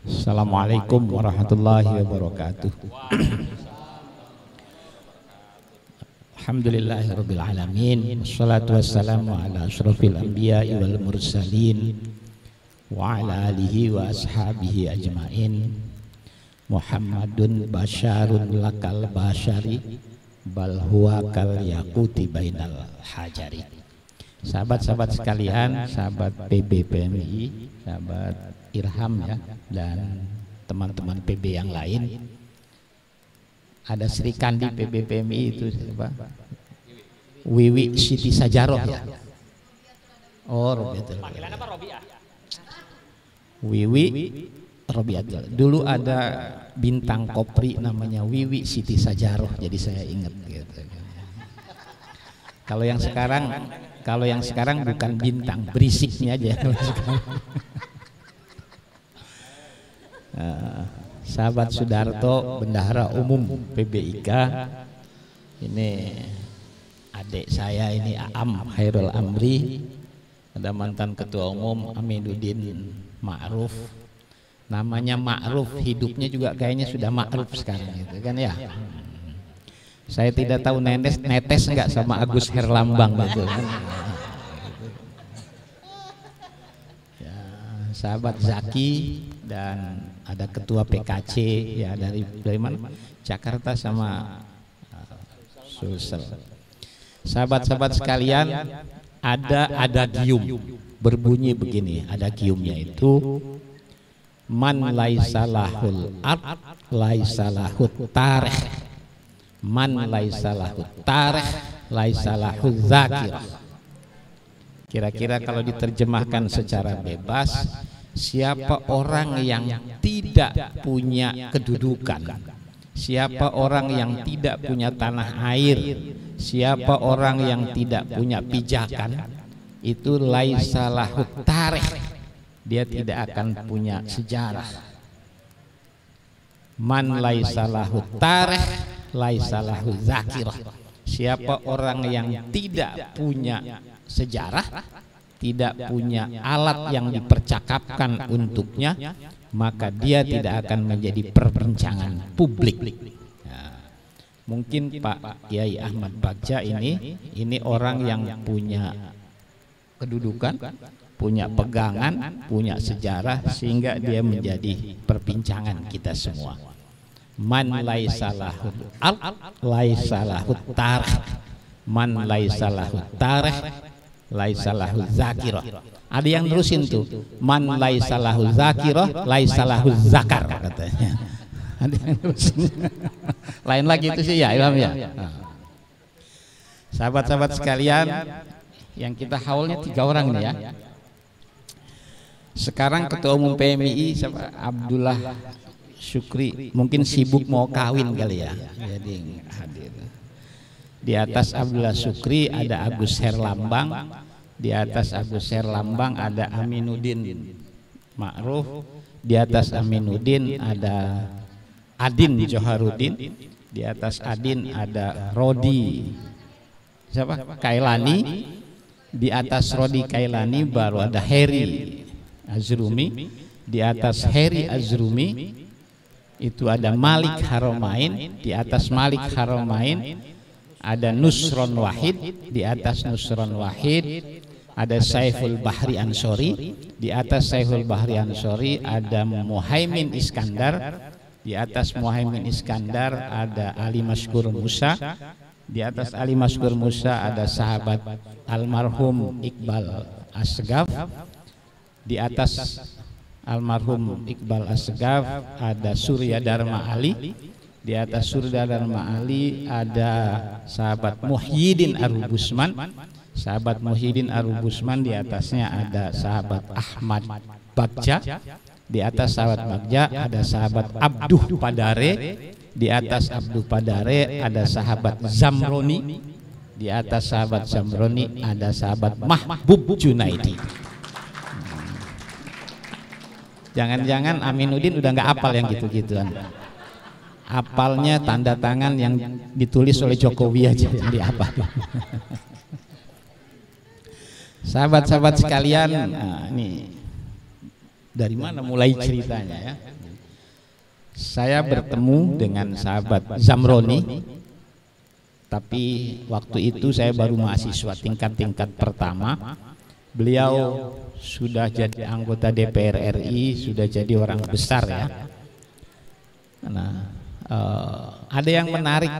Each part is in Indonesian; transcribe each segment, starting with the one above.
Assalamualaikum warahmatullahi wabarakatuh. Alhamdulillahirabbil alamin. Wassalatu wassalamu ala asyrofil anbiya'i wal mursalin wa ala alihi wa ashabihi ajmain. Muhammadun basyarun lakal basyari bal huwa kal yaquti bainal hajari. Sahabat-sahabat sekalian, sahabat PBPMI, sahabat Irham ya, dan teman-teman PB yang lain. Ada Sri Kandi PBPMI itu siapa? Wiwi Siti Sajaroh ya. Oh, Robiatul. Panggilan apa Robiah? Wiwi Robiatul. Dulu ada bintang kopri namanya Wiwi Siti Sajaroh, jadi saya ingat gitu. Kalau yang sekarang bukan bintang, berisiknya aja. Sahabat Sudarto, Bendahara Umum PBIK, ini adik saya ini Aam Khairul Amri, ada mantan ketua umum Aminuddin Ma'ruf, namanya Ma'ruf, hidupnya juga kayaknya sudah Ma'ruf sekarang gitu kan ya. Saya tidak tahu netes enggak sama Agus Herlambang gitu kan. Ya, sahabat Zaki dan ada ketua PKC ya dari mana? Jakarta sama Sulsel. Sahabat-sahabat sekalian, ada gium berbunyi begini, ada giumnya itu man laisalahul ard laisalahut tarikh, man laisalahut tarikh laisalahut zakirah. Kira-kira kalau diterjemahkan secara bebas, siapa orang yang tidak punya kedudukan, siapa orang yang tidak punya tanah air, siapa orang yang tidak punya pijakan, itu laisa lahu tarikh, dia tidak akan punya sejarah. Man laisa lahu tarikh laisa lahu zakirah. Siapa orang yang tidak punya sejarah, tidak punya alat yang dipercakapkan untuknya, maka dia tidak akan menjadi perbincangan publik. Nah, mungkin Pak Kiai Ahmad Bagja ini orang yang punya kedudukan, punya pegangan, punya sejarah, sehingga dia menjadi perbincangan kita semua. Man laisalahul ard laisalahut tarikh, man laisalahut tarikh laisalahu zakirah. Ada yang nerusin tuh, man laisalahu zakirah laisalahu zakar katanya. Ada yang nerusin. Lain lagi itu sih ya Ilham ya. Sahabat-sahabat sekalian, yang kita haulnya 3 orang nih ya. Sekarang ketua umum PMI siapa? Abdullah Syukri, mungkin sibuk mau kawin kali ya, jadi hadir. Di atas Abdullah Syukri ada Agus Herlambang, di atas Agus Herlambang ada Aminuddin Ma'ruf, di atas Aminuddin ada Adin Joharuddin, di atas Adin ada Rodi siapa? Kailani, di atas Rodi Kailani baru ada Heri Azrumi, di atas Heri Azrumi itu ada Malik Haromain, di atas Malik Haromain ada Nusron Wahid, di atas Nusron Wahid ada Saiful Bahri Ansori, di atas Saiful Bahri Ansori ada Muhaimin Iskandar, di atas Muhaimin Iskandar ada Ali Maskur Musa, di atas Ali Maskur Musa ada sahabat almarhum Iqbal Asgaf, di atas almarhum Iqbal Asgaf ada Surya Dharma Ali, di atas Surya Dharma Ali ada sahabat Muhyiddin Arubusman, sahabat Muhyiddin Arubusman, di atasnya ada sahabat Ahmad Bagja, di atas sahabat Bagja ada sahabat Abduh Padare, di atas Abduh Padare ada sahabat Zamroni, di atas sahabat Zamroni ada sahabat Mahbub Junaidi. Jangan-jangan Aminuddin udah nggak apal yang gitu-gituan. Apalnya tanda tangan yang ditulis oleh Jokowi aja yang diapal. Sahabat-sahabat sekalian, ini Dari mana mulai ceritanya ya? Saya bertemu dengan sahabat Zamroni, tapi waktu itu saya baru mahasiswa tingkat pertama. Beliau sudah jadi anggota DPR RI, sudah jadi orang besar ya. Nah, ada yang menarik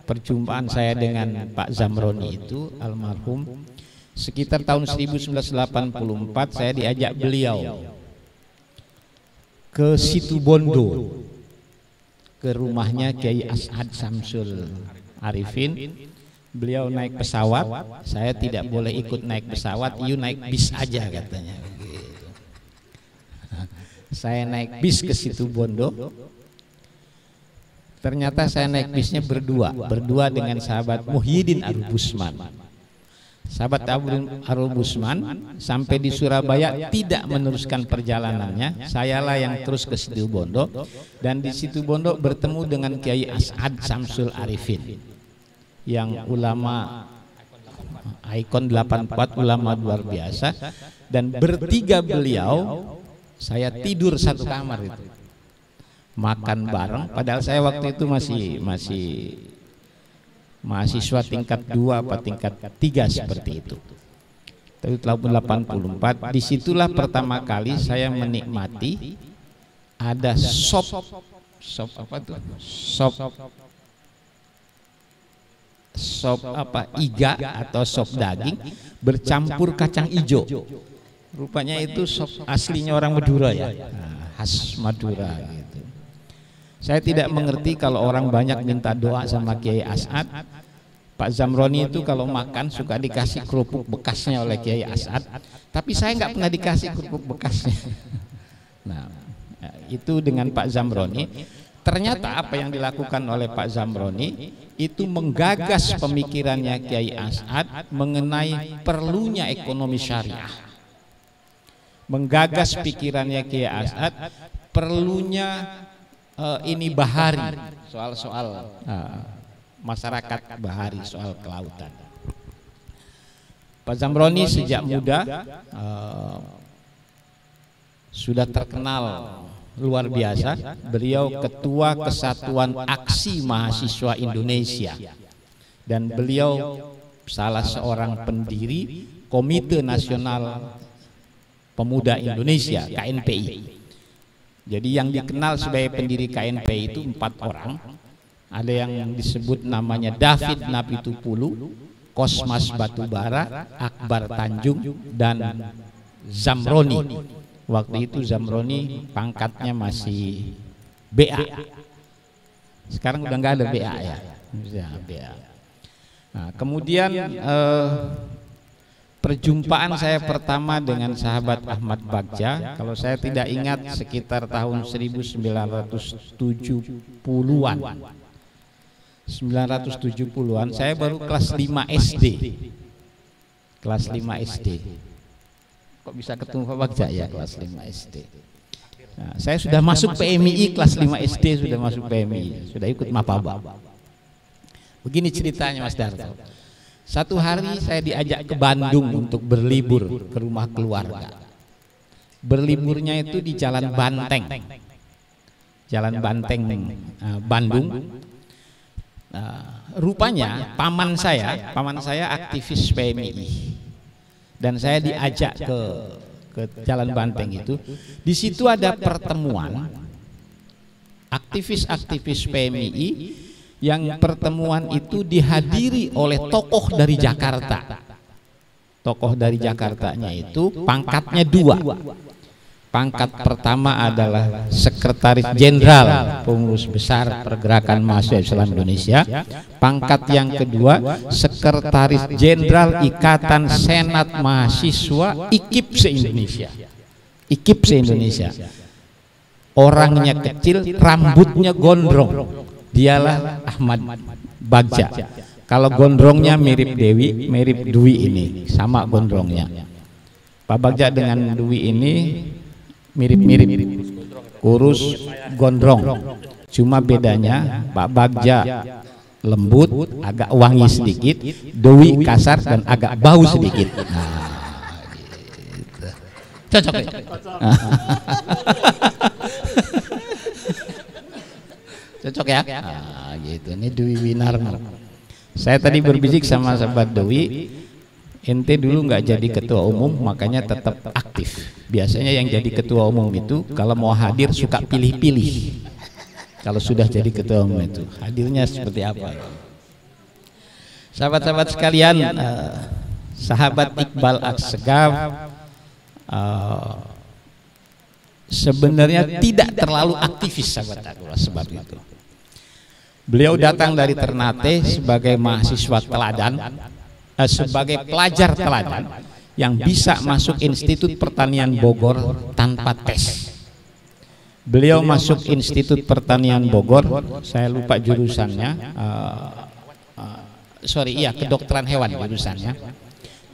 perjumpaan saya dengan Pak Zamroni itu almarhum. Sekitar tahun 1984 saya diajak beliau ke Situbondo, ke rumahnya Kiai As'ad Samsul Arifin. Beliau naik pesawat, saya tidak boleh ikut naik pesawat, you naik bis aja katanya. Saya naik bis ke Situbondo. Ternyata saya naik bisnya berdua dengan sahabat Muhyiddin Arubusman. Sahabat Arubusman sampai di Surabaya tidak meneruskan perjalanannya. Sayalah yang terus ke Situbondo, dan di Situbondo bertemu dengan Kiai As'ad Samsul Arifin, yang ulama ikon 84, ulama luar biasa. Dan bertiga beliau, saya tidur satu kamar itu, makan bareng. Padahal saya waktu itu masih mahasiswa tingkat 2 apa tingkat 3 seperti itu. Tapi tahun 84 disitulah pertama kali saya menikmati ada sop apa tuh, sop apa, iga atau sop daging bercampur kacang hijau. Rupanya itu sop aslinya orang Madura ya, khas Madura gitu. Saya tidak mengerti kalau orang banyak minta doa sama Kiai As'ad. Pak Zamroni itu kalau makan suka dikasih kerupuk bekasnya oleh Kiai As'ad, tapi saya nggak pernah dikasih kerupuk bekasnya. Nah, itu dengan Pak Zamroni. Ternyata apa yang dilakukan oleh Pak Zamroni itu menggagas pemikirannya Kiai As'ad mengenai perlunya ekonomi syariah. Menggagas pikirannya Kiai As'ad perlunya ini bahari, soal-soal masyarakat bahari, soal kelautan. Pak Zamroni sejak muda sudah terkenal luar biasa. Beliau Ketua Kesatuan Aksi Mahasiswa Indonesia, dan beliau salah seorang pendiri Komite Nasional Pemuda Indonesia KNPI. Jadi yang dikenal sebagai pendiri KNPI itu 4 orang. Ada yang disebut namanya David Napitupulu, Kosmas Batubara, Akbar Tanjung, dan Zamroni. Waktu itu Zamroni pangkatnya masih BA. Sekarang udah nggak ada BA ya. BA. Nah, kemudian perjumpaan saya pertama dengan sahabat Ahmad Bagja, kalau saya tidak ingat sekitar tahun 1970-an. 1970-an saya baru kelas 5 SD. Kelas 5 SD. Kok bisa ketemu Pak Bagja ya, kelas 5 SD. Nah, saya sudah masuk PMI kelas 5 SD, sudah masuk PMI, sudah ikut Mapaba. Begini ceritanya Mas Darto. Satu hari saya diajak ke Bandung untuk berlibur ke rumah keluarga. Berliburnya itu di Jalan Banteng. Jalan Banteng Bandung. Rupanya paman saya aktivis PMI. Dan saya diajak ke Jalan Banteng itu. Di situ ada pertemuan aktivis-aktivis PMI, yang pertemuan itu dihadiri oleh tokoh dari Jakarta. Tokoh dari Jakartanya itu pangkatnya 2. Pangkat pertama adalah Sekretaris Jenderal Pengurus Besar Pergerakan Mahasiswa Islam Indonesia. Pangkat yang kedua Sekretaris Jenderal Ikatan Senat Mahasiswa IKIP se-Indonesia. IKIP se-Indonesia. Orangnya kecil, rambutnya gondrong. Dialah Ahmad Bagja. Kalau gondrongnya mirip Dwi ini, sama gondrongnya. Pak Bagja dengan Dwi ini mirip-mirip, kurus, gondrong. Cuma bedanya Pak Bagja lembut, agak wangi sedikit, Dwi kasar dan agak bau sedikit. Nah, gitu. Cocok ya? Cocok ya? Gitu. Ini Dewi Winarno. Saya tadi berbisik sama sahabat Dewi, ente dulu nggak jadi ketua umum, makanya tetap aktif. Biasanya yang jadi ketua umum itu kalau mau hadir suka pilih-pilih. Kalau sudah jadi ketua umum itu hadirnya seperti apa? Sahabat-sahabat sekalian, sahabat Iqbal Assegaf sebenarnya tidak terlalu aktivis sahabat aku, sebab itu. Beliau datang dari Ternate sebagai mahasiswa teladan, sebagai pelajar teladan yang bisa masuk Institut Pertanian Bogor tanpa tes. Beliau masuk Institut Pertanian Bogor, saya lupa jurusannya, kedokteran hewan jurusannya,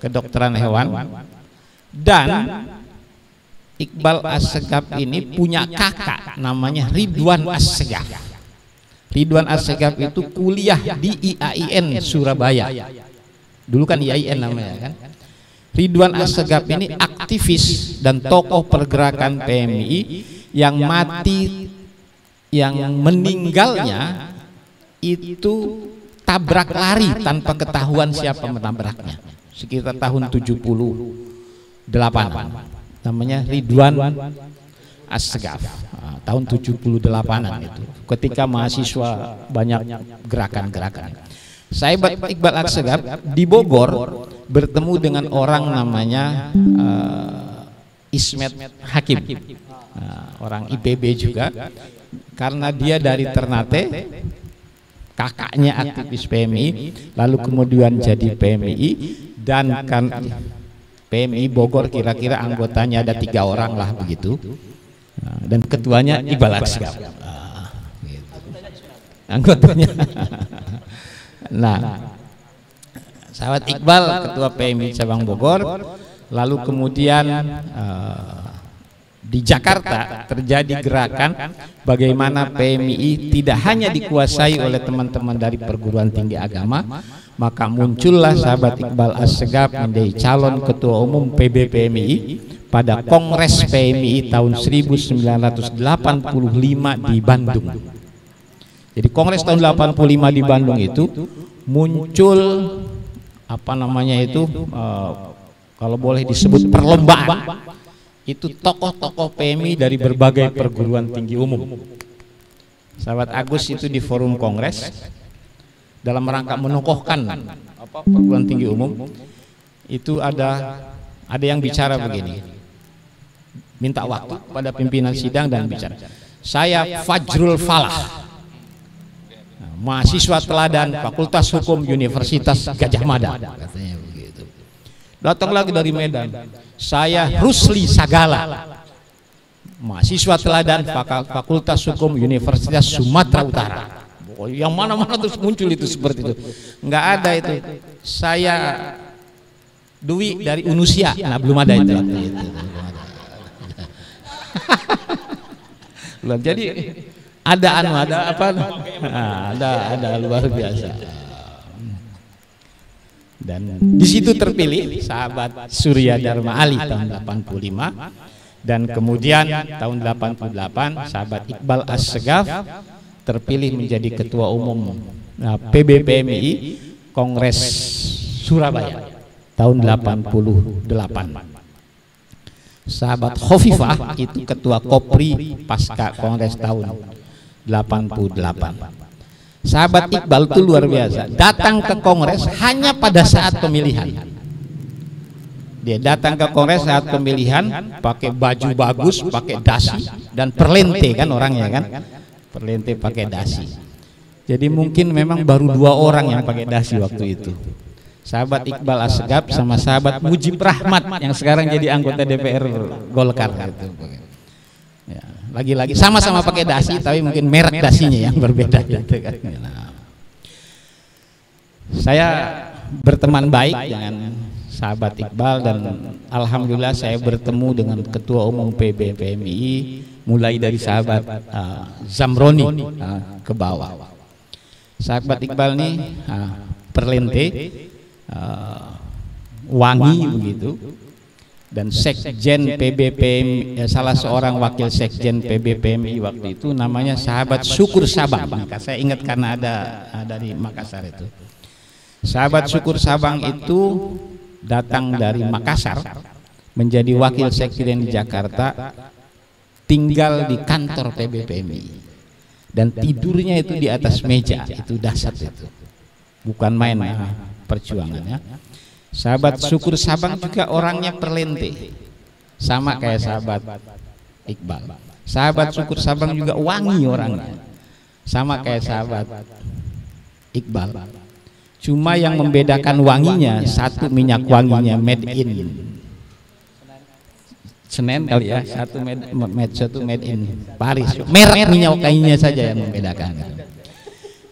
kedokteran hewan. Dan Iqbal Assegaf ini punya kakak namanya Ridwan Assegaf. Ridwan Assegaf itu kuliah di IAIN Surabaya. Dulu kan IAIN namanya kan. Ridwan Assegaf ini aktivis dan tokoh pergerakan PMI yang mati, yang meninggalnya itu tabrak lari tanpa ketahuan siapa menabraknya. Sekitar tahun 78. Namanya Ridwan Assegaf. Tahun 78-an itu, ketika mahasiswa banyak gerakan-gerakan. Saya Iqbal Assegaf di Bogor bertemu dengan orang namanya Ismet Hakim, orang IPB juga, karena dia dari Ternate, kakaknya aktivis PMI, lalu kemudian jadi PMI, dan kan PMI Bogor kira-kira anggotanya ada 3 orang lah begitu. Dan ketuanya Iqbal Assegaf, gitu. Anggotanya. Nah, sahabat Iqbal ketua PMI cabang Bogor, lalu kemudian di Jakarta terjadi gerakan bagaimana PMI tidak hanya dikuasai oleh teman-teman dari perguruan tinggi agama, maka muncullah sahabat Iqbal Assegaf menjadi calon ketua umum PBPMI pada Kongres PMI tahun 1985 di Bandung. Jadi Kongres tahun 85 di Bandung itu muncul apa namanya itu, kalau boleh disebut perlombaan. Itu tokoh-tokoh PMI dari berbagai perguruan tinggi umum. Sahabat Agus itu di forum Kongres dalam rangka menokohkan perguruan tinggi umum itu ada yang bicara begini. Minta waktu pada pimpinan sidang dan bicara. Saya Fajrul Falah, mahasiswa teladan Fakultas Hukum Universitas Gadjah Mada, katanya begitu. Datang lagi dari Medan. Saya Rusli Sagala, mahasiswa teladan Fakultas Hukum Universitas Sumatera Utara. Yang mana-mana terus muncul itu seperti itu. Enggak ada itu. Saya Dwi dari Unusia. Nah, belum ada itu. Jadi ada luar biasa. Dan di situ terpilih sahabat Surya Dharma Ali tahun 85, dan kemudian tahun 88 sahabat Iqbal Assegaf terpilih menjadi ketua umum PBPMI Kongres Surabaya tahun 88. Sahabat Khofifah itu ketua Kopri pasca Kongres tahun 88. Sahabat Iqbal itu luar biasa, datang ke Kongres hanya pada saat pemilihan. Dia datang ke Kongres saat pemilihan pakai baju bagus, pakai dasi dan perlente kan orangnya kan, perlente pakai dasi. Jadi mungkin memang baru 2 orang yang pakai dasi waktu itu. Sahabat Iqbal Assegaf sama sahabat Mujib Rahmat yang sekarang jadi anggota DPR Golkar gitu. Ya, lagi-lagi sama-sama pakai dasi tapi mungkin merek dasinya yang berbeda gitu kan. Nah, saya berteman baik dengan sahabat Iqbal dan alhamdulillah saya bertemu dengan ketua umum PBPMI mulai dari sahabat Zamroni ke bawah. Sahabat Iqbal nih perlente wangi begitu, dan sekjen PBPMI, salah seorang wakil sekjen PBPMI waktu itu namanya sahabat Syukur Sabang. Saya ingat karena ada di Makassar itu. Sahabat Syukur Sabang itu datang dari Makassar menjadi wakil sekjen di Jakarta, tinggal di kantor PBPMI dan tidurnya itu di atas meja. Itu dahsyat itu, bukan main perjuangannya. Sahabat Syukur Sabang juga orangnya perlente, sama kayak sahabat Iqbal. Sahabat Syukur Sabang juga wangi orangnya, sama kayak sahabat Iqbal. Cuma yang membedakan wanginya, satu minyak wanginya made in Senen kali ya, satu made in Paris. Merek minyak wanginya saja yang membedakan.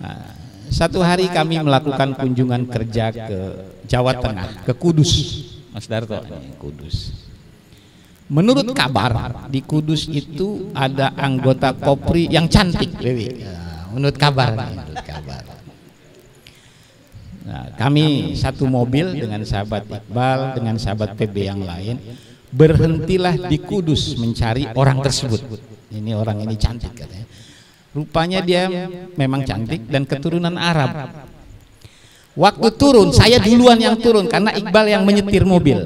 Nah, satu hari kami melakukan kunjungan kerja ke Jawa Tengah, ke Kudus, Mas Darto, Kudus. Menurut kabar di Kudus itu ada anggota Kopri yang cantik, Dewi. Menurut kabar. Nah, kami satu mobil dengan sahabat Iqbal, dengan sahabat PB yang lain, berhentilah di Kudus mencari orang tersebut. Ini orang ini cantik katanya. Rupanya dia memang cantik dan keturunan Arab. Waktu turun, saya duluan yang turun karena Iqbal yang menyetir mobil,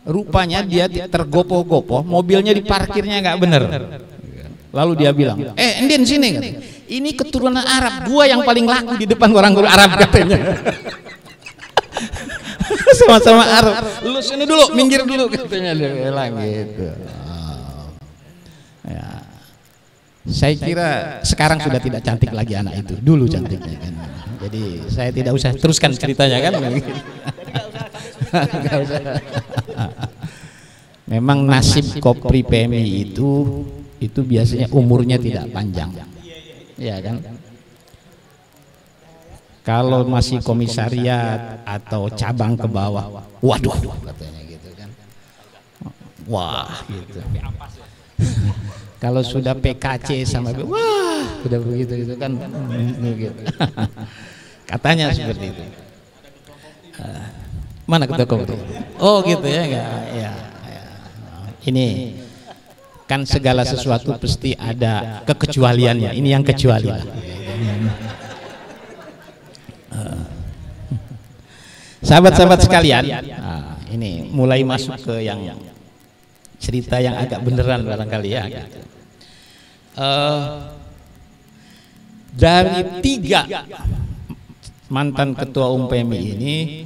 Rupanya dia tergopoh-gopoh, mobilnya diparkirnya nggak bener. Lalu dia bilang, Endin sini, katanya. Ini keturunan Arab, gua yang paling laku di depan orang Arab katanya. Sama-sama Arab, lu sini dulu, minggir dulu katanya, dia bilang gitu. Ya. Saya kira sekarang sudah tidak cantik lagi anak itu, dulu cantiknya kan. Jadi saya tidak usah teruskan ceritanya kan. Memang nasib Kopri PMI itu biasanya umurnya tidak panjang, ya kan. Kalau masih komisariat atau cabang ke bawah, waduh katanya gitu kan. Wah gitu. Kalau sudah PKC sama wah udah begitu gitu kan, gitu. Katanya seperti itu. Mana ketua Kopri? Oh gitu ya, enggak ya. Ini kan segala sesuatu pasti ada kekecualiannya. Ini yang kecuali. Sahabat-sahabat sekalian, ini mulai masuk ke yang cerita yang agak beneran barangkali ya. Gitu. Dari 3 mantan ketua umum PMI ini,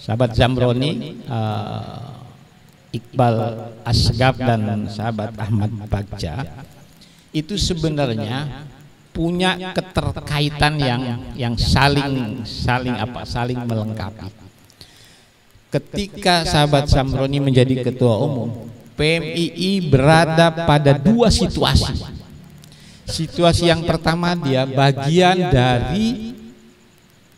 sahabat Zamroni, Iqbal Asgaf dan sahabat Ahmad Bagja itu sebenarnya punya keterkaitan yang saling melengkapi. Ketika sahabat Zamroni menjadi ketua umum, PMII berada pada 2 situasi. Situasi yang pertama, dia bagian dari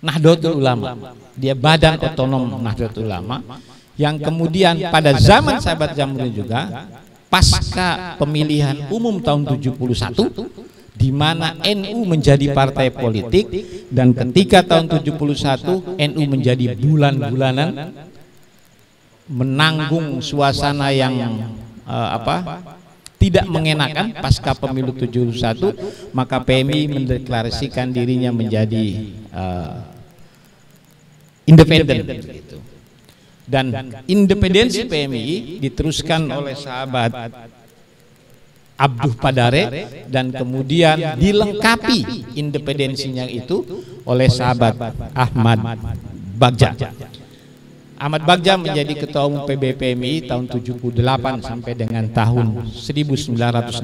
Nahdlatul Ulama, dia badan otonom Nahdlatul Ulama, yang kemudian pada zaman sahabat Zamroni juga pasca pemilihan umum tahun 71, di mana NU menjadi partai politik, dan ketika tahun 71 NU menjadi bulan-bulanan menanggung suasana yang tidak mengenakan pasca pemilu 71, maka PMI mendeklarasikan dirinya menjadi independen. Dan independensi PMI diteruskan oleh sahabat Abduh Padare, dan kemudian dilengkapi independensinya itu oleh sahabat Ahmad Bagja. Ahmad Bagja menjadi ketua umum PBPMI tahun 78 sampai dengan tahun 1981.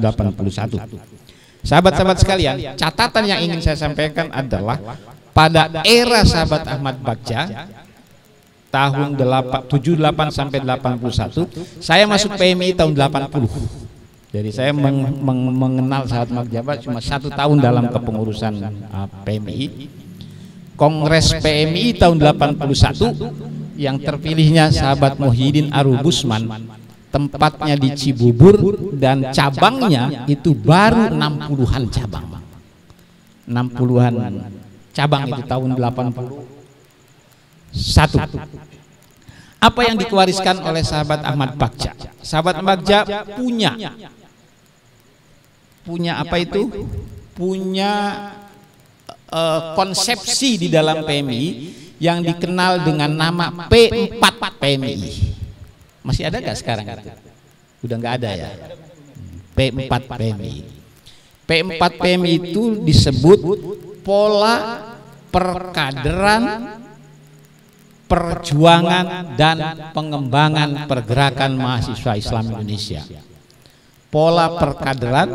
Sahabat-sahabat sekalian, catatan yang ingin saya sampaikan adalah pada era sahabat Ahmad Bagja tahun 78 sampai 81, saya masuk PMI tahun 80. Jadi saya mengenal sahabat Ahmad Bagja cuma 1 tahun dalam kepengurusan PMI. Kongres PMI tahun 81 yang terpilihnya sahabat Muhyiddin Arubusman, tempatnya di Cibubur, dan cabangnya itu baru 60-an cabang. 60-an cabang itu tahun 81. Apa yang diwariskan oleh sahabat Ahmad Bagja? Sahabat Bagja punya apa itu? Punya konsepsi di dalam PMI yang dikenal dengan nama P4 PMI. Masih ada nggak sekarang itu? Udah nggak ada ya. P4 PMI. P4 PMI itu disebut pola perkaderan, perjuangan dan pengembangan pergerakan mahasiswa Islam Indonesia. Pola perkaderan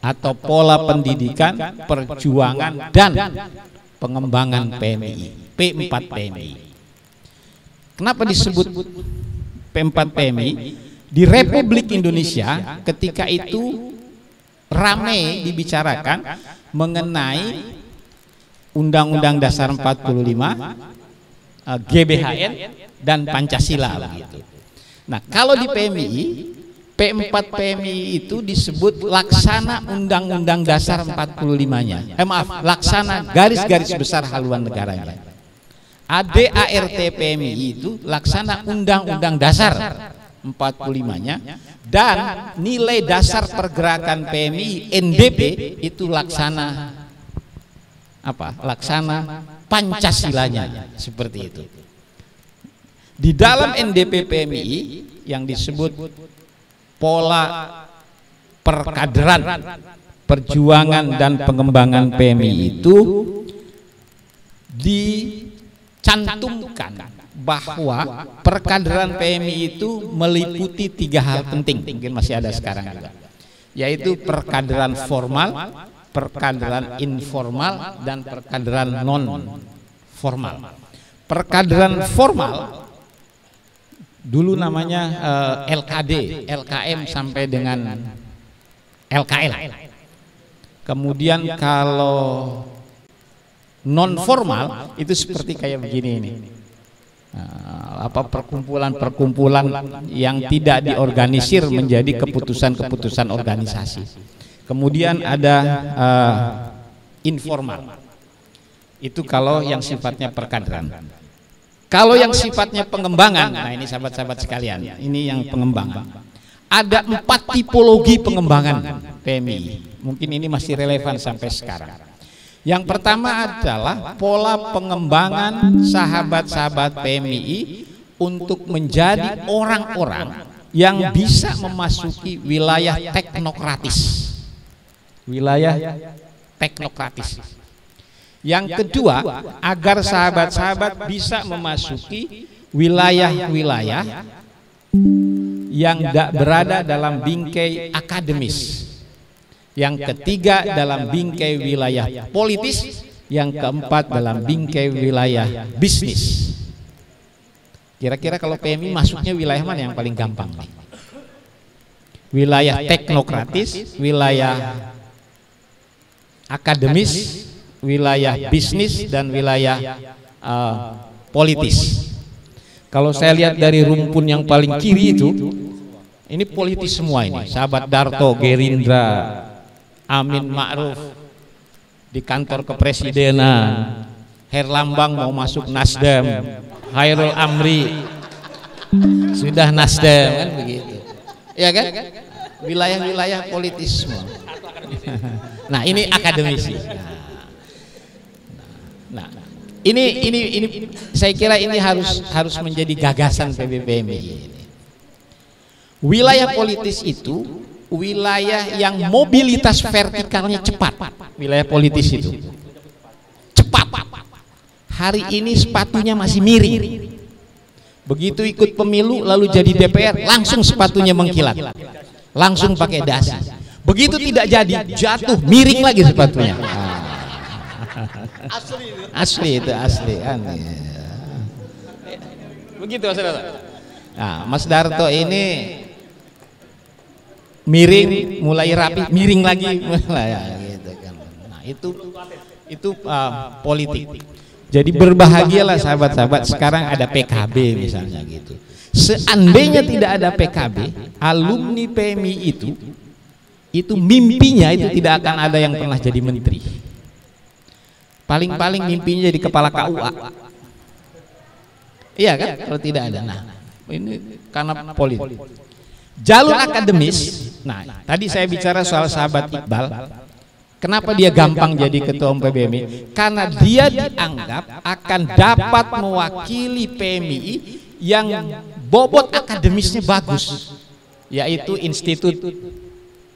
atau pola pendidikan, perjuangan dan pengembangan PMI, P4 PMI. Kenapa disebut P4 PMI? Di Republik Indonesia ketika itu ramai dibicarakan mengenai Undang-Undang Dasar 45, GBHN dan Pancasila begitu. Nah, kalau di PMI, P4 PMI itu disebut laksana Undang-Undang Dasar 45-nya. Laksana garis-garis besar haluan negaranya. ADART PMI itu laksana Undang-Undang Dasar 45-nya, dan nilai dasar pergerakan PMI NDP itu laksana apa? Laksana Pancasilanya, seperti itu. Di dalam NDP PMI yang disebut pola perkaderan, perjuangan dan pengembangan PMI itu dicantumkan bahwa perkaderan PMI itu meliputi 3 hal penting, mungkin masih ada sekarang juga, yaitu perkaderan formal, perkaderan informal, dan perkaderan non formal. Perkaderan formal dulu namanya LKD, LKM sampai dengan LKL. Kemudian kalau non formal itu seperti kayak begini ini. Perkumpulan-perkumpulan yang tidak diorganisir menjadi keputusan-keputusan organisasi. Kemudian ada informal. Itu kalau yang sifatnya perkaderan. Kalau yang sifatnya pengembangan, nah ini sahabat-sahabat sekalian, ini yang pengembangan. Ada 4 tipologi pengembangan PMI. Mungkin ini masih relevan sampai sekarang. Yang pertama adalah pola pengembangan sahabat-sahabat PMI untuk menjadi orang-orang yang bisa memasuki wilayah teknokratis. Wilayah teknokratis. Yang kedua, agar sahabat-sahabat bisa memasuki wilayah-wilayah yang tidak berada dalam bingkai akademis. Yang ketiga dalam bingkai wilayah politis, yang keempat dalam bingkai wilayah bisnis. Kira-kira kalau PMI masuknya wilayah mana yang paling gampang? Wilayah teknokratis, wilayah akademis, wilayah bisnis, dan wilayah politis. Kalau saya lihat dari rumpun yang paling kiri itu, ini politis semua ini. Sahabat Darto, Gerindra, Amin Ma'ruf di kantor kepresidenan, Herlambang mau masuk Nasdem, Khairul Amri sudah Nasdem, kan begitu, ya kan? Wilayah-wilayah politis semua. Nah, ini akademisi. Nah, ini saya kira ini harus menjadi gagasan PBPMI. Wilayah politis itu wilayah yang mobilitas vertikalnya cepat. Wilayah politis itu cepat. Hari ini sepatunya masih miring. Begitu ikut pemilu lalu jadi DPR, langsung sepatunya mengkilat, langsung pakai dasi. Begitu tidak jadi, jatuh miring lagi sepatunya. Asli itu asli. Begitu saudara. Nah, Mas Darto ini miring, mulai rapi, miring lagi, gitu kan. Nah, itu politik. Jadi berbahagialah sahabat-sahabat, sekarang ada PKB misalnya gitu. Seandainya tidak ada PKB, alumni PMI itu mimpinya itu tidak akan ada yang pernah jadi menteri. Paling-paling mimpinya jadi kepala KUA. Iya kan? Kalau tidak ada. Nah, ini karena politik. Jalur akademis. Nah, tadi saya bicara soal sahabat Iqbal. Kenapa dia gampang jadi ketua umum PBMI? Karena dia dianggap akan dapat mewakili PMI yang bobot akademisnya bagus, yaitu Institut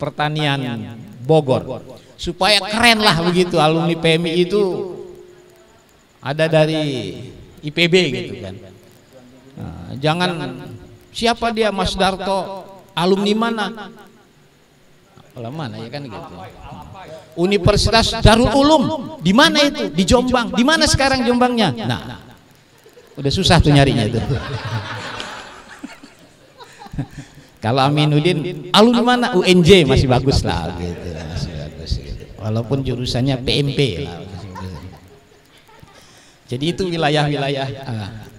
Pertanian Bogor. Supaya keren lah begitu, alumni PMI itu ada dari IPB gitu kan. Nah, jangan siapa dia Mas Darto, alumni mana? Mana ya kan gitu. Universitas Darul Ulum, di mana itu? Di Jombang. Di mana sekarang Jombangnya? Nah, udah susah tuh nyarinya itu. Kalau Aminuddin, alumni mana? UNJ masih bagus lah gitu. Masih bagus gitu. Walaupun jurusannya PMP lah. Jadi itu wilayah-wilayah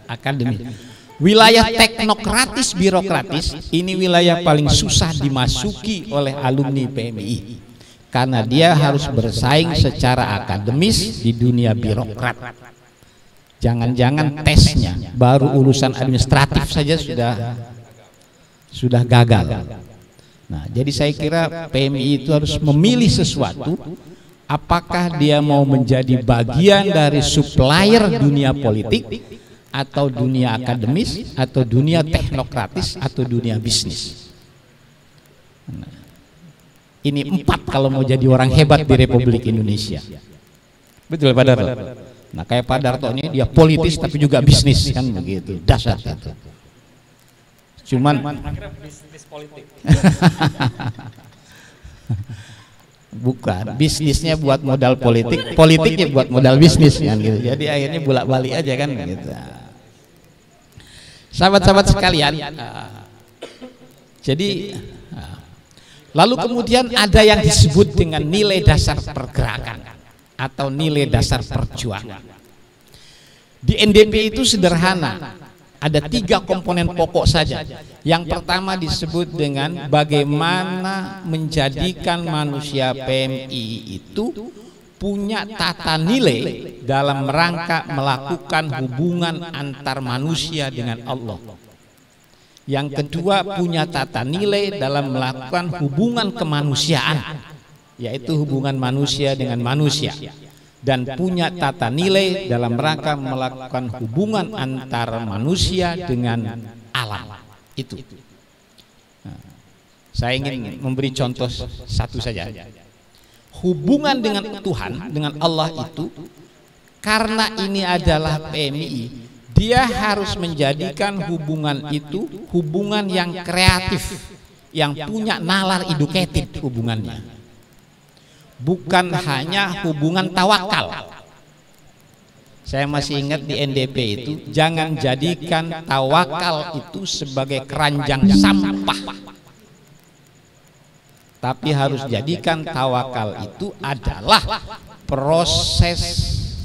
akademik. Wilayah teknokratis birokratis ini wilayah paling susah dimasuki oleh alumni PMI karena dia harus bersaing secara akademis di dunia birokrat. Jangan-jangan tesnya baru urusan administratif saja sudah gagal. Nah, jadi saya kira PMI itu harus memilih sesuatu. Apakah dia mau menjadi bagian dari supplier dunia politik, atau dunia akademis, atau dunia teknokratis, atau dunia bisnis. Nah, ini 4 kalau mau jadi orang hebat di Republik Indonesia. Betul Pak Darto? Nah kayak Pak Darto ini dia politis tapi juga bisnis kan begitu, dasar itu. Cuman bisnis politik. Bukan, bisnisnya buat modal politik, politiknya buat modal bisnis kan gitu. Jadi akhirnya bolak-balik aja kan gitu. Sahabat-sahabat sekalian, jadi lalu kemudian ada yang disebut dengan nilai dasar pergerakan atau nilai dasar perjuangan. Di NDP itu sederhana, ada 3 komponen pokok saja. Yang pertama disebut dengan bagaimana menjadikan manusia PMI itu punya tata nilai dalam rangka melakukan hubungan antar manusia dengan Allah. Yang kedua punya tata nilai dalam melakukan hubungan kemanusiaan, yaitu hubungan manusia dengan manusia. Dan punya tata nilai dalam rangka melakukan hubungan antara manusia dengan alam. Itu. Nah, saya ingin memberi contoh satu saja. Hubungan dengan Tuhan, dengan Allah itu, karena ini adalah PMI, dia harus menjadikan hubungan itu hubungan yang kreatif, yang punya nalar educated hubungannya, bukan hanya hubungan tawakal. Saya masih ingat di NDP itu, jangan jadikan tawakal itu sebagai keranjang sampah, tapi harus jadikan tawakal itu adalah proses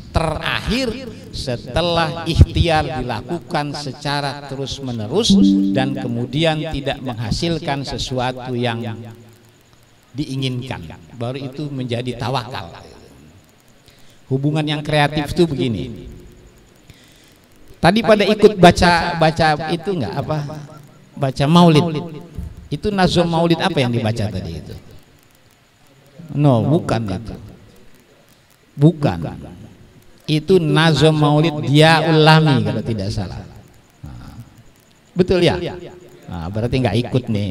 terakhir setelah ikhtiar dilakukan secara terus-menerus dan kemudian tidak menghasilkan sesuatu yang diinginkan, baru itu menjadi tawakal. Hubungan yang kreatif itu begini. Tadi pada ikut baca itu enggak apa? Baca Maulid. Itu nazom Maulid apa yang dibaca tadi itu? No, bukan itu. Bukan. Itu nazom Maulid Diyaul Lami kalau tidak salah. Nah, betul ya? Nah, berarti nggak ikut nih.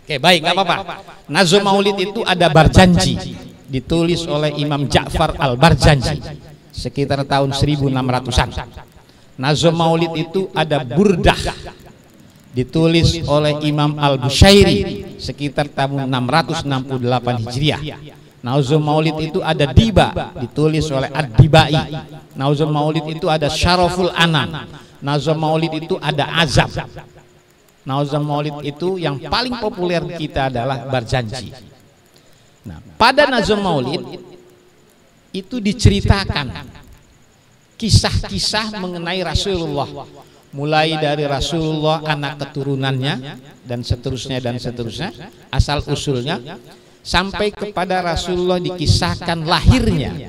Oke, baik, nggak apa-apa. Nazom Maulid itu ada Barjanji, ditulis oleh Imam Ja'far Al-Barjanji sekitar tahun 1600-an. Nazom Maulid itu ada Burdah, ditulis oleh Imam Al-Bushairi sekitar tahun 668 Hijriah. Nazom Maulid itu ada Diba, ditulis oleh Ad-Dibai. Nazom Maulid itu ada Syaraful Anam. Nazom Maulid itu ada Azab. Nazom Maulid itu yang paling populer kita adalah Barjanji. Nah, pada Nazom Maulid itu diceritakan kisah-kisah mengenai Rasulullah, mulai dari Rasulullah, anak keturunannya, dan seterusnya, asal usulnya, sampai kepada Rasulullah dikisahkan lahirnya.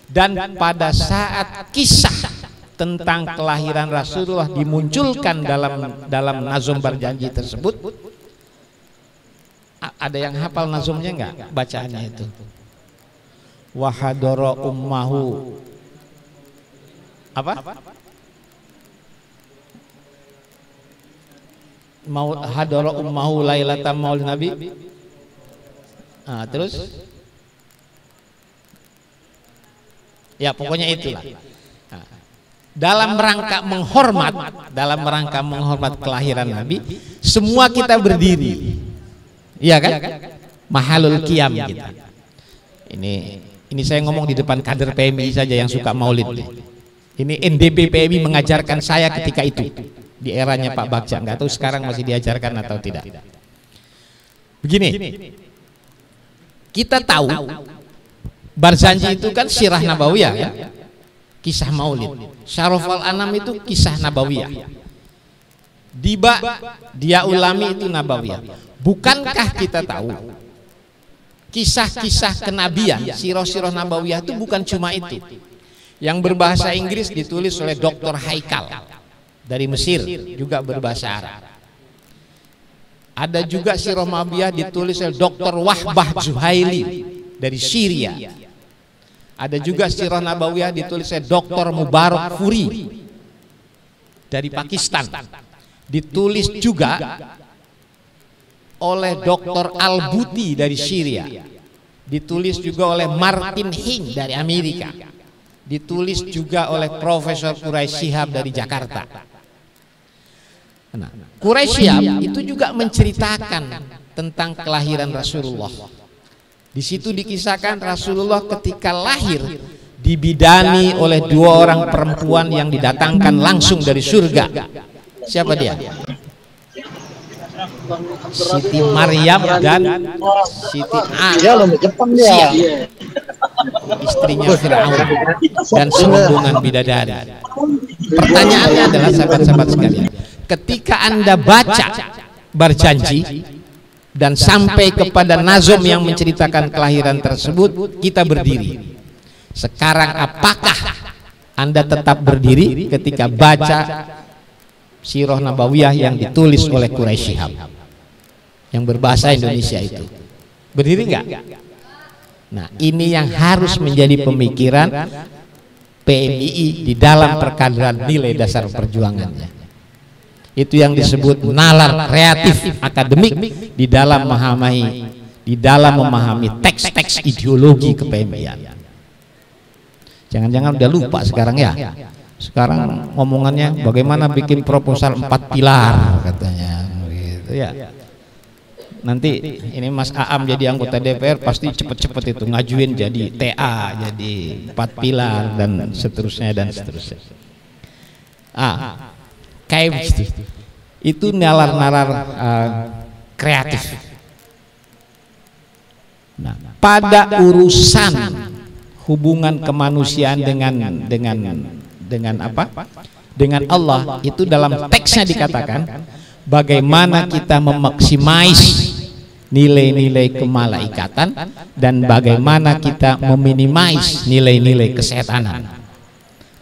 Dan pada saat kisah tentang kelahiran Rasulullah dimunculkan dalam nazum berjanji tersebut. Ada yang hafal nazumnya enggak, bacaannya itu? Wahadara ummahu apa? Mau hadara ummahu lailatan maulid nabi. Terus ya pokoknya itulah. Dalam rangka menghormat kelahiran Nabi, semua kita berdiri, iya kan? Mahalul qiyam kita. Ini saya ngomong di depan kader PMI saja yang suka maulid. Ini NDP PMI mengajarkan saya ketika itu di eranya Pak Bagja. Nggak tahu sekarang masih diajarkan atau tidak. Begini, kita tahu Barzanji itu kan sirah nabawiyah ya, kisah maulid. Syaraful Anam itu kisah nabawiyah. Dia ulami itu nabawiyah. Bukankah kita tahu kisah-kisah kenabian, sirah-sirah nabawiyah itu bukan cuma itu. Yang berbahasa Inggris ditulis oleh Dr. Haikal dari Mesir, juga berbahasa Arab. Ada juga sirah nabawiyah ditulis oleh Dr. Wahbah Zuhaili dari Syria. Ada juga sirah nabawiyah ditulis oleh Dr. Mubarak Furi dari Pakistan. Ditulis juga oleh Dr. Al-Buti dari Syria. Ditulis juga oleh Martin Hing dari Amerika. Ditulis juga oleh Profesor Quraish Shihab dari Jakarta. Nah, Quraish Shihab itu juga menceritakan tentang kelahiran Rasulullah. Di situ dikisahkan Rasulullah ketika lahir dibidani oleh dua orang perempuan yang didatangkan langsung dari surga. Siapa dia? Siti Maryam dan Siti Aisyah, istrinya Fir'aun dan serombongan bidadari. Pertanyaannya adalah sahabat-sahabat sekalian, ketika Anda baca berjanji dan sampai kepada nazum yang menceritakan kelahiran tersebut, kita berdiri. Sekarang apakah Anda tetap berdiri ketika baca sirah nabawiyah yang ditulis oleh Quraish Shihab yang berbahasa Indonesia itu? Berdiri enggak? Nah, ini yang harus menjadi pemikiran PMII di dalam perkaderan nilai dasar perjuangannya. Itu yang disebut nalar kreatif akademik di dalam memahami teks-teks ideologi kepemian. Jangan-jangan udah lupa sekarang ya. Sekarang ngomongannya bagaimana bikin proposal 4 pilar katanya gitu ya. Nanti ini Mas Aam jadi anggota DPR pasti cepet-cepet itu ngajuin jadi TA, jadi 4 pilar dan seterusnya dan seterusnya. Kayak begitu. Itu nalar-nalar kreatif. Nah, pada urusan hubungan kemanusiaan dengan apa? Dengan Allah, itu dalam teksnya dikatakan bagaimana kita memaksimais nilai-nilai kemalaikatan dan bagaimana kita meminimais nilai-nilai kesetanan.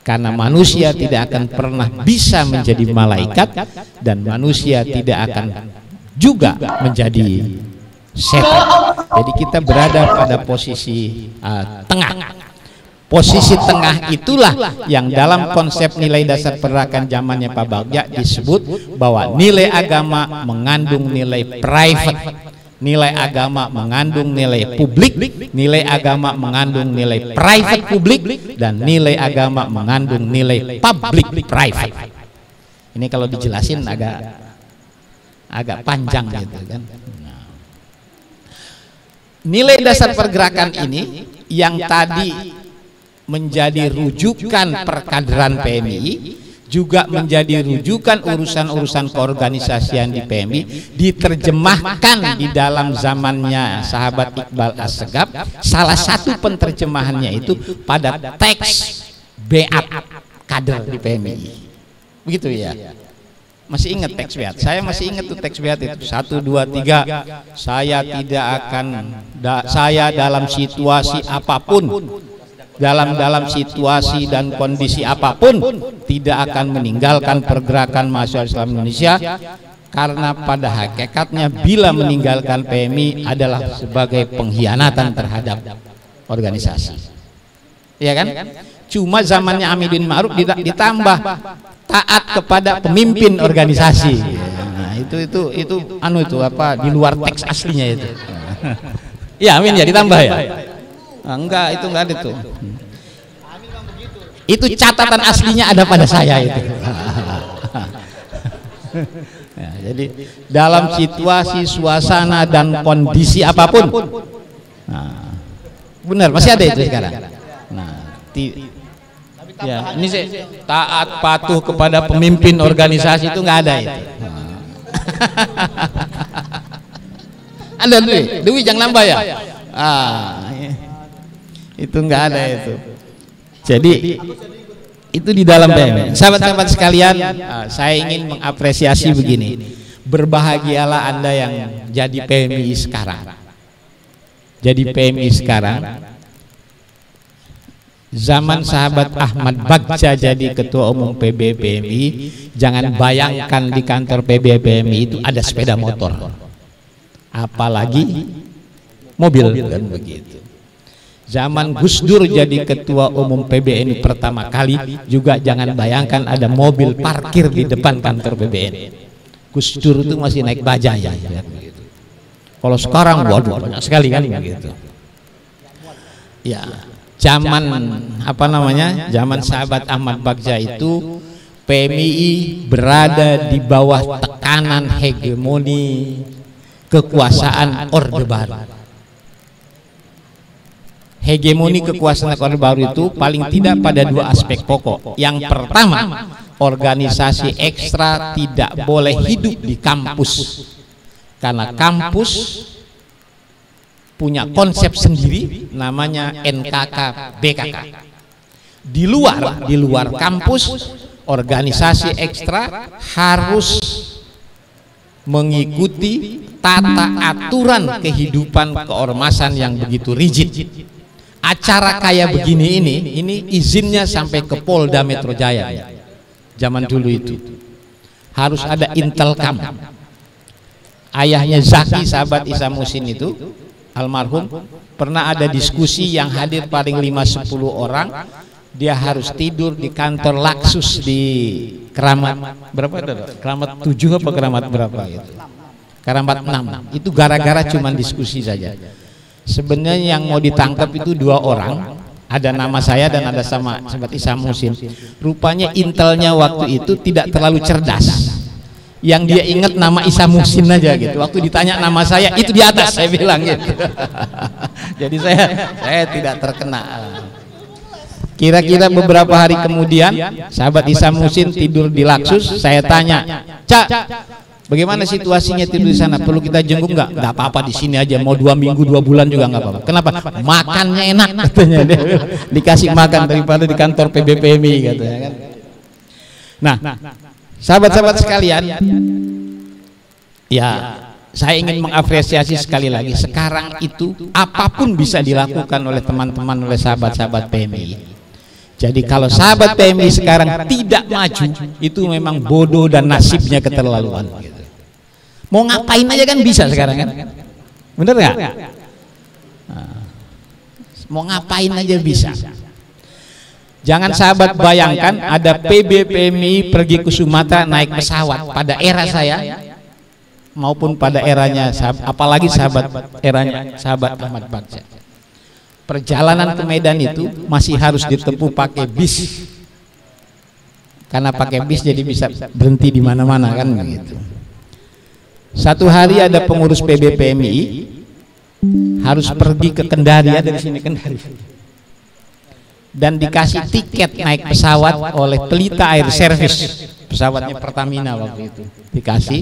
Karena manusia tidak akan pernah bisa menjadi malaikat dan manusia tidak akan juga menjadi setan. Jadi kita berada pada posisi tengah. Posisi tengah itulah yang dalam konsep nilai dasar pergerakan zamannya Pak Bagja disebut bahwa nilai agama mengandung nilai private. Nilai agama mengandung nilai publik, nilai agama mengandung nilai private publik, dan nilai agama mengandung nilai public private. Ini kalau dijelasin agak panjang gitu kan. Nilai dasar pergerakan ini yang tadi menjadi rujukan perkaderan PMI, juga menjadi rujukan urusan-urusan keorganisasian di PMI, diterjemahkan di dalam zamannya sahabat Iqbal As-Segaf. Salah satu penerjemahannya itu pada teks beat kader di PMI. Begitu ya. Masih ingat teks beat? Saya masih ingat tuh teks beat itu 1, 2, 3. Saya tidak akan saya dalam situasi apapun dalam situasi dan kondisi apapun tidak akan meninggalkan pergerakan mahasiswa Islam Indonesia, karena pada hakikatnya bila meninggalkan PMI adalah sebagai pengkhianatan terhadap organisasi, ya kan? Cuma zamannya Amidin Ma'ruf ditambah taat kepada pemimpin organisasi. Nah, itu apa di luar teks aslinya itu. Ya, amin ya, ditambah ya. Enggak, itu enggak ada itu. Itu catatan aslinya ada pada saya itu. Ya, jadi dalam situasi, suasana dan kondisi apapun, nah, benar masih ada itu sekarang. Nah, ya ini sih taat patuh kepada pemimpin organisasi itu nggak ada itu. Ada duit jangan nambah ya. Itu nggak ada itu. Jadi itu di dalam PMI. Sahabat-sahabat sekalian, saya ingin mengapresiasi begini. Berbahagialah Anda yang jadi PMI sekarang. Jadi PMI sekarang. Zaman sahabat Ahmad Bagja jadi ketua umum PBPMI, jangan bayangkan di kantor PBPMI itu ada sepeda motor, apalagi mobil kan begitu. Zaman Gus Dur jadi ketua umum PBNI pertama kali juga jangan bayangkan ada mobil parkir di depan kantor PBNI. Gus Dur itu masih naik bajaj ya. Kalau sekarang waduh banyak sekali kan begitu. Ya, zaman zaman sahabat Ahmad Bagja itu PMI berada di bawah tekanan hegemoni kekuasaan Orde Baru. Hegemoni kekuasaan Orde Baru itu paling tidak pada dua aspek pokok. Yang pertama, organisasi ekstra tidak boleh hidup di kampus, karena kampus punya konsep sendiri namanya NKK BKK. Di luar kampus, organisasi ekstra harus mengikuti tata aturan kehidupan keormasan yang begitu rigid. Acara kayak begini ini izinnya sampai ke Polda Metro Jaya. Zaman dulu itu harus ada Intelkam. Ayahnya Zaki, sahabat Isa Musin itu almarhum, pernah ada diskusi yang hadir paling 5-10 orang. Dia harus tidur di kantor Laksus di Keramat berapa itu? Keramat 7 apa Keramat berapa itu? Keramat 6. Itu gara-gara cuman diskusi saja. Sebenarnya yang mau ditangkap itu 2 orang, ada nama saya dan ada sama sahabat Isa Musin. Rupanya intelnya waktu itu tidak terlalu cerdas. Yang dia ingat nama Isa Musin aja gitu. Waktu ditanya nama saya itu di atas, saya bilang gitu. Jadi saya tidak terkena. Kira-kira beberapa hari kemudian sahabat Isa Musin tidur di Laksus. Saya tanya, Cak, bagaimana situasinya tidur di sana? Perlu kita jenguk nggak? Nggak apa-apa, di sini aja. Mau 2 minggu 2 bulan juga nggak apa-apa. Kenapa? Makannya enak katanya. Dikasih makan daripada di kantor PBPMI katanya kan. Nah, sahabat-sahabat sekalian, ya saya ingin mengapresiasi sekali lagi. Sekarang itu apapun bisa dilakukan oleh teman-teman, oleh sahabat-sahabat PMI. Jadi kalau sahabat PMI sekarang tidak maju, itu memang bodoh dan nasibnya keterlaluan. Mau ngapain aja kan bisa sekarang kan? Bener nggak? Mau ngapain aja bisa. Jangan sahabat bayangkan ada PBPMI pergi ke Sumatera naik pesawat pada era saya maupun pada eranya apalagi eranya sahabat Ahmad Bagja. Perjalanan ke Medan itu masih harus ditempuh pakai bis, karena pakai bis jadi bisa berhenti di mana-mana kan begitu. Satu hari ada pengurus PBPMI harus pergi ke Kendari, ada di sini Kendari, dan dikasih tiket naik pesawat oleh Pelita Air Service, pesawatnya Pertamina waktu itu dikasih.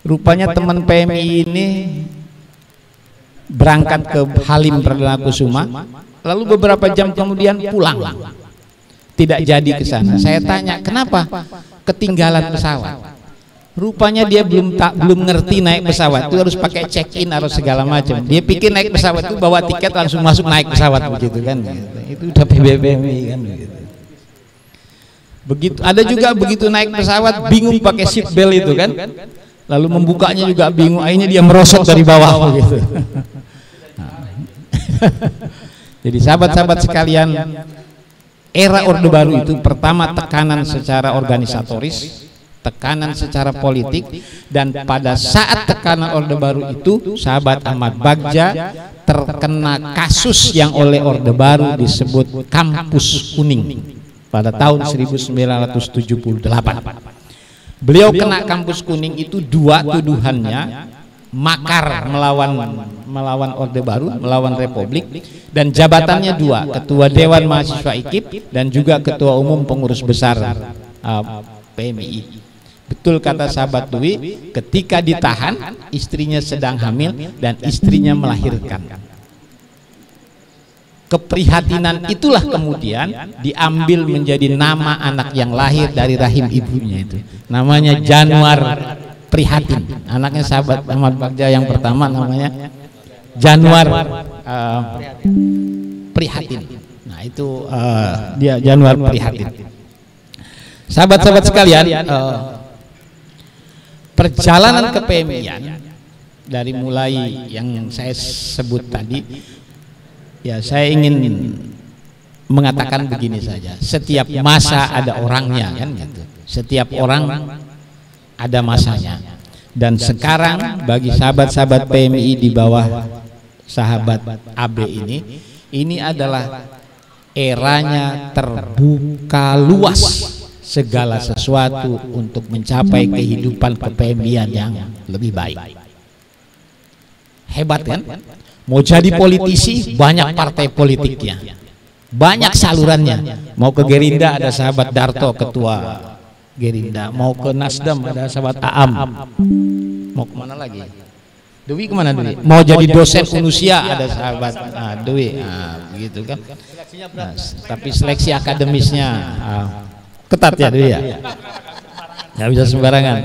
Rupanya teman PMI ini berangkat ke Halim Perdana Kusuma, lalu beberapa jam kemudian pulang, tidak jadi ke sana. Saya tanya, kenapa? Ketinggalan pesawat. Rupanya dia belum ngerti naik pesawat itu harus pakai check-in harus segala macam. Dia pikir naik pesawat itu bawa tiket langsung masuk naik pesawat begitu kan. Itu udah PBBMI kan begitu. Begitu ada juga begitu naik pesawat bingung pakai seat belt itu kan. Lalu membukanya juga bingung, akhirnya dia merosot dari bawah begitu. Jadi sahabat-sahabat sekalian, era Orde Baru itu pertama tekanan secara organisatoris, tekanan secara politik, dan pada saat tekanan Orde Baru itu sahabat Ahmad Bagja terkena kasus yang oleh Orde Baru disebut kampus kuning pada tahun 1978. Beliau kena kampus kuning itu dua tuduhannya, makar melawan Orde Baru, melawan Republik, dan jabatannya dua, Ketua Dewan Mahasiswa IKIP dan juga Ketua Umum Pengurus Besar PMI. Betul kata sahabat Dwi, ketika ditahan istrinya sedang hamil dan istrinya melahirkan. Keprihatinan itulah kemudian diambil menjadi nama anak yang lahir dari rahim ibunya itu. Namanya Januar Prihatin. Anaknya sahabat Ahmad Bagja yang pertama namanya Januar Prihatin. Nah itu dia Januar Prihatin. Sahabat-sahabat sekalian, perjalanan ke PMI dari mulai yang saya sebut tadi, ya saya ingin mengatakan begini saja, setiap masa ada orangnya kan gitu. Setiap orang ada masanya, dan sekarang bagi sahabat-sahabat PMI di bawah sahabat AB ini adalah eranya terbuka luas segala sesuatu untuk mencapai kehidupan kepemimpinan yang lebih baik. Hebat kan? Mau jadi politisi banyak partai politiknya, banyak salurannya. Mau ke Gerindra ada sahabat Darto ketua Gerindra, mau ke Nasdem ada sahabat Aam, mau kemana lagi? Dewi kemana Dewi? Mau jadi dosen Unusia ada sahabat Dewi, begitu kan? Nah, tapi seleksi akademisnya ketat ya Dewi ya, nggak bisa sembarangan.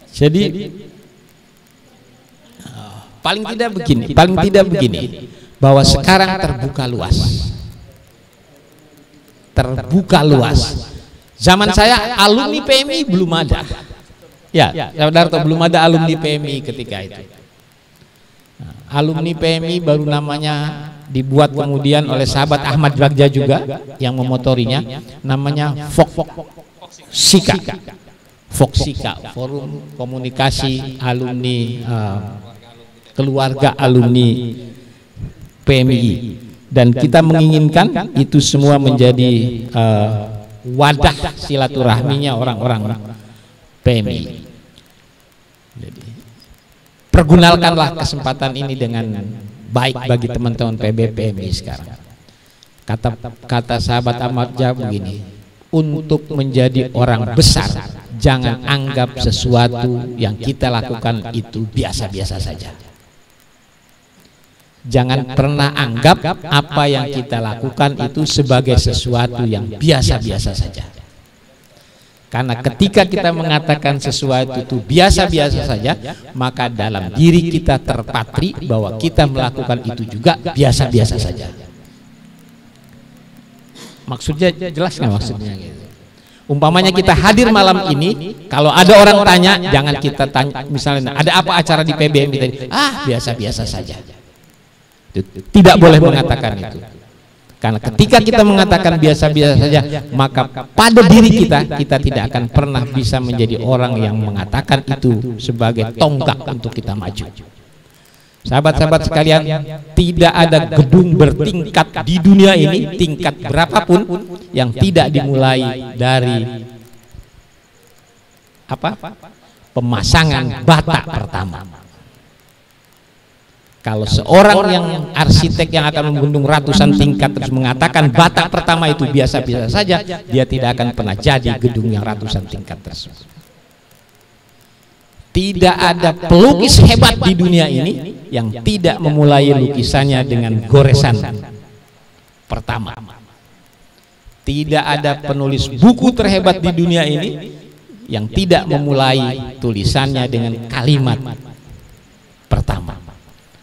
Jadi paling tidak begini, bahwa sekarang terbuka luas. Zaman saya alumni PMI belum ada. Ya, Darto belum ada alumni PMI ketika itu. Nah, alumni PMI baru namanya dibuat kemudian oleh sahabat Ahmad Bagja juga yang memotorinya, namanya Foksika, Forum Komunikasi Alumni Keluarga Alumni PMI, dan kita menginginkan itu semua menjadi wadah silaturahminya orang-orang PMI. Jadi pergunakanlah kesempatan ini dengan baik bagi teman-teman PMI sekarang. Kata sahabat Ahmad Jah begini, untuk menjadi orang besar jangan anggap sesuatu yang kita lakukan itu biasa-biasa saja. Jangan pernah anggap apa yang kita lakukan itu sebagai sesuatu yang biasa-biasa saja. Karena ketika kita mengatakan sesuatu itu biasa-biasa saja, maka dalam diri kita terpatri bahwa kita melakukan itu juga biasa-biasa saja. Maksudnya jelas nggak maksudnya gitu? Umpamanya kita hadir malam ini, kalau ada orang tanya, jangan kita tanya misalnya ada apa acara di PBMI tadi, biasa-biasa saja. Tidak boleh mengatakan itu, karena ketika kita mengatakan biasa-biasa saja, maka pada diri kita tidak akan pernah bisa menjadi orang yang mengatakan itu sebagai tonggak untuk kita maju. Sahabat-sahabat sekalian, tidak ada gedung bertingkat di dunia ini, tingkat berapapun, yang tidak dimulai dari pemasangan bata pertama. Kalau seorang yang arsitek yang akan membendung ratusan tingkat terus mengatakan bata pertama itu biasa-biasa saja, dia tidak akan pernah jadi gedung yang ratusan tingkat tersebut. Tidak ada pelukis hebat di dunia ini yang tidak memulai lukisannya dengan goresan pertama. Tidak ada penulis buku terhebat di dunia ini yang tidak memulai tulisannya dengan kalimat pertama.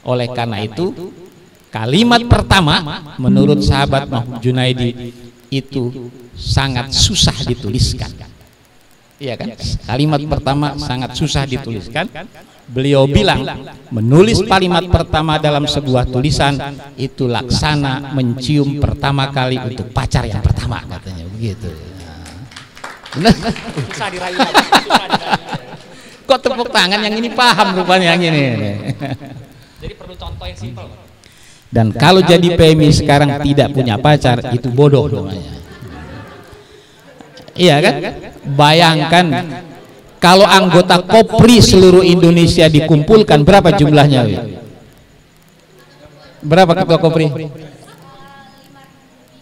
Oleh karena itu, kalimat pertama menurut sahabat Muhammad Junaidi itu sangat susah dituliskan. Iya kan? Kalimat pertama sangat susah dituliskan. Beliau bilang menulis kalimat pertama dalam sebuah tulisan itu laksana mencium pertama kali untuk pacar yang pertama, katanya begitu. Benar? Susah dirayu. Kok tepuk tangan yang ini paham rupanya yang ini. Jadi perlu contoh yang simpel. Dan kalau jadi PMI sekarang tidak punya pacar, itu bodoh namanya. Iya kan? Bayangkan kalau anggota Kopri seluruh Indonesia dikumpulkan, berapa jumlahnya? Berapa ketua Kopri?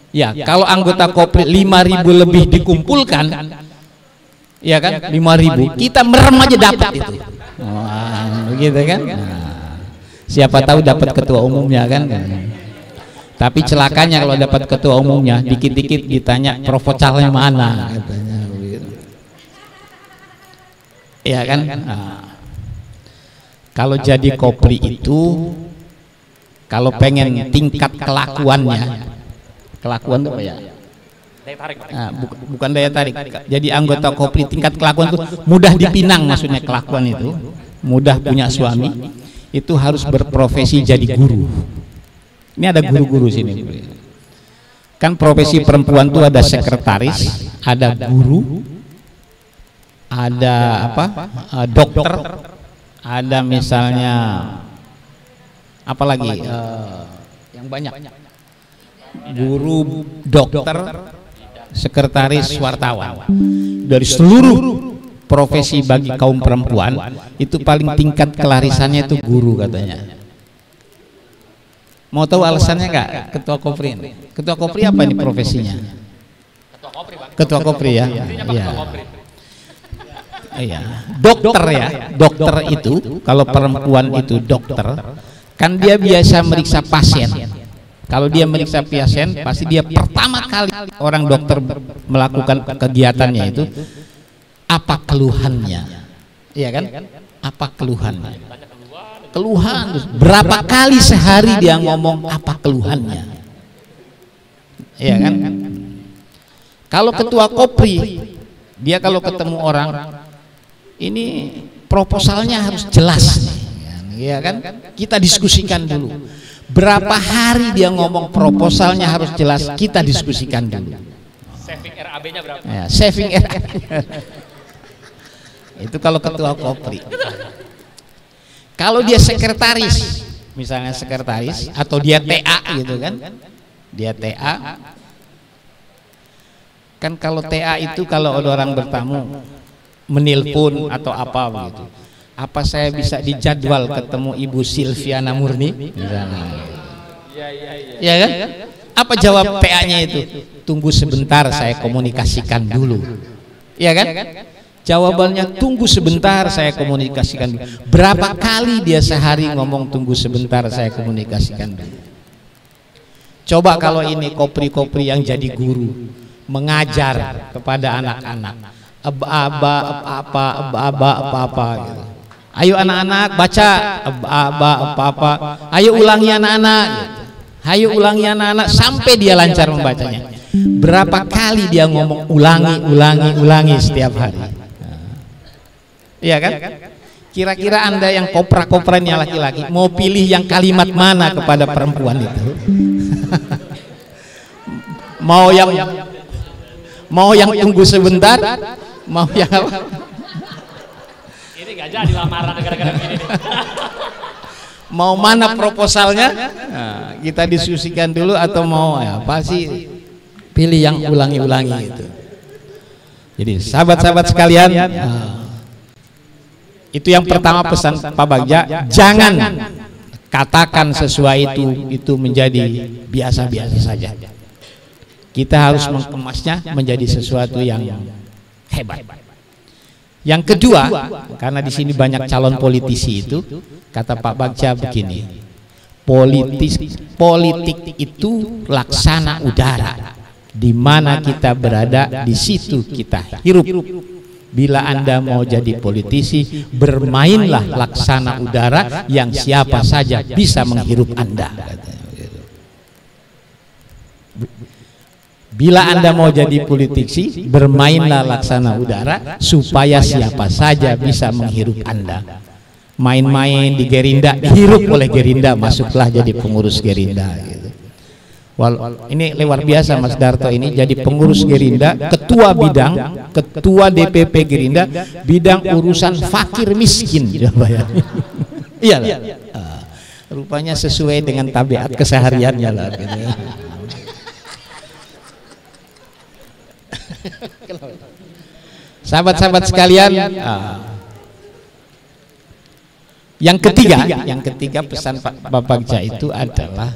Ya, kalau anggota Kopri 5.000 lebih dikumpulkan, ya kan? 5.000, kita merem aja dapat itu. Wah, begitu kan? Nah, siapa tahu dapat ketua umumnya kan? Tapi celakanya kalau dapat ketua umumnya, dikit-dikit ditanya proposalnya mana, katanya. Ya kan? Nah, kalau jadi Kopri itu, kalau pengen tingkat kelakuannya, kelakuan itu apa ya? Daya tarik. Nah, bukan daya tarik. Jadi anggota Kopri tingkat kelakuan itu mudah dipinang, maksudnya kelakuan itu mudah punya suami, itu harus berprofesi jadi guru. Ini ada guru-guru sini. Kan profesi perempuan itu ada sekretaris, ada guru, ada apa? Dokter, ada misalnya apa lagi? Yang banyak. Guru, dokter, sekretaris, wartawan. Dari seluruh profesi bagi kaum perempuan itu paling tingkat kelarisannya itu guru, katanya. Mau tahu alasannya nggak, ketua Kopri? Ketua Kopri apa ini profesinya? Ketua Kopri ya. Iya. Iya. Dokter ya. Dokter itu kalau perempuan itu dokter, kan dia biasa meriksa pasien. Kalau dia meriksa pasien, pasti dia pertama kali orang dokter melakukan kegiatannya itu apa keluhannya, iya kan? Apa keluhannya? Keluhan, berapa kali sehari dia ngomong apa keluhannya, iya kan? Kalau ketua Kopri, dia kalau ketemu orang, ini proposalnya harus jelas, iya kan? Kita diskusikan dulu. Berapa hari dia ngomong proposalnya harus jelas, kita diskusikan dulu. Saving RAB-nya berapa? Ya, saving RAB. Itu kalau ketua Kopri. Kalau dia sekretaris, misalnya sekretaris atau dia TA gitu kan, dia TA. Kan kalau TA itu kalau ada orang bertamu menelpon atau apa begitu, apa saya bisa dijadwal ketemu Ibu Silviana Murni misalnya. Ya kan? Apa jawab TA-nya itu? Tunggu sebentar, saya komunikasikan dulu. Ya kan? Jawabannya tunggu sebentar, saya komunikasikan dulu. Berapa kali dia sehari ngomong tunggu sebentar, saya komunikasikan dulu. Coba kalau ini Kopri-Kopri yang jadi guru mengajar kepada anak-anak, apa gitu. Ayo anak-anak baca apa, ayo ulangi anak-anak gitu. Ayo ulangi anak-anak sampai dia lancar membacanya. Berapa kali dia ngomong ulangi setiap hari. Iya kan? Kira-kira Anda yang kopra-koprannya laki-laki mau pilih yang kalimat mana kepada perempuan itu? Mau yang tunggu sebentar, mau yang apa? Ini gak jadi lamaran gara-gara begini nih. Mau mana proposalnya? Nah, kita diskusikan dulu atau mau ya, pasti pilih yang ulangi-ulangi itu. Jadi sahabat-sahabat sekalian, itu yang pertama pesan Pak Bagja, jangan katakan sesuai itu menjadi biasa-biasa saja. Kita harus mengemasnya menjadi sesuatu yang hebat. Yang kedua, karena di sini banyak calon politisi itu, kata Pak Bagja begini, politik itu laksana udara, di mana kita berada di situ kita hirup. Bila Anda mau jadi politisi, bermainlah laksana udara yang siapa saja bisa menghirup Anda. Bila Anda mau jadi politisi, bermainlah laksana udara supaya siapa saja bisa menghirup Anda. Main-main di Gerindra, dihirup oleh Gerindra, masuklah jadi pengurus Gerindra. Ini luar biasa Mas Darto ini jadi pengurus Gerindra, ketua bidang, ketua DPP Gerindra, bidang urusan fakir miskin. Iya lah. Rupanya sesuai dengan tabiat kesehariannya lah. Gitu. Sahabat-sahabat sekalian, yang ketiga pesan Pak Bagja itu adalah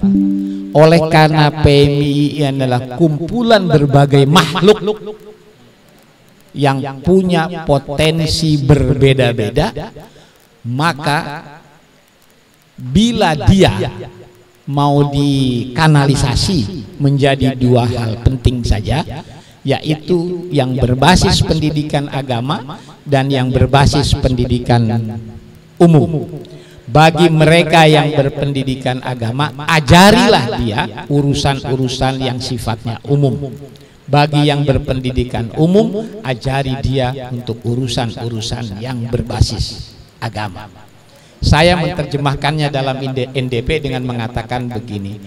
oleh karena PMII adalah kumpulan berbagai makhluk yang punya potensi berbeda-beda, maka bila dia mau dikanalisasi menjadi dua hal penting saja, yaitu yang berbasis pendidikan agama dan yang berbasis pendidikan umum. Bagi mereka yang berpendidikan agama, ajarilah dia urusan-urusan yang sifatnya umum. Bagi yang berpendidikan umum, ajari dia untuk urusan-urusan yang berbasis agama. Saya menerjemahkannya dalam NDP dengan mengatakan begini: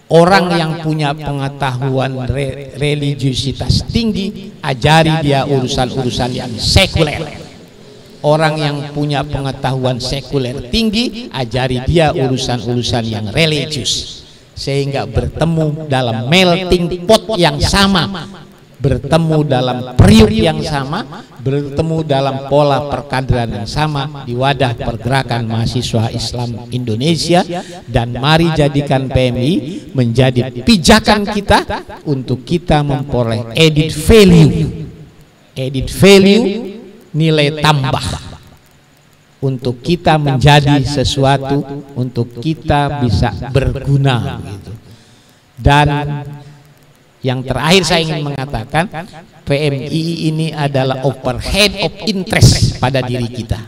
orang yang punya pengetahuan religiusitas tinggi, ajari dia urusan-urusan yang sekuler. Orang yang punya pengetahuan sekuler tinggi, ajari dia urusan-urusan yang religius, sehingga bertemu dalam melting pot yang sama, bertemu dalam periuk yang sama, bertemu dalam pola perkaderan yang sama di wadah pergerakan mahasiswa Islam Indonesia. Dan mari jadikan PMI menjadi pijakan kita untuk kita memperoleh added value, nilai tambah untuk kita menjadi sesuatu, untuk kita bisa berguna gitu. Dan yang terakhir saya ingin mengatakan, PMI ini adalah overhead of interest pada diri kita.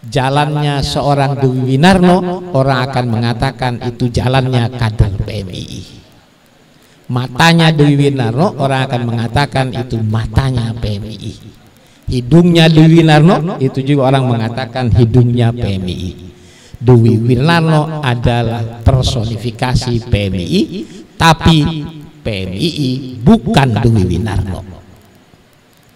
Jalannya seorang Dewi Winarno, orang akan mengatakan itu jalannya kader PMI. Matanya Dewi Winarno, orang akan mengatakan itu matanya PMI. Hidungnya Dewi Winarno, itu juga orang mengatakan hidungnya PMI. Dewi Winarno adalah personifikasi PMI, tapi PMI bukan Dewi Winarno.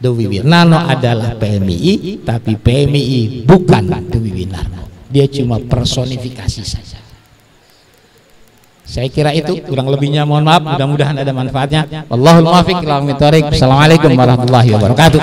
Dewi Winarno adalah PMI, tapi PMI bukan Dewi Winarno. Dia cuma personifikasi saja. Saya kira itu, kurang lebihnya mohon maaf, mudah-mudahan ada manfaatnya. Wallahul muwaffiq ila aqwamit thoriq. Assalamualaikum warahmatullahi wabarakatuh.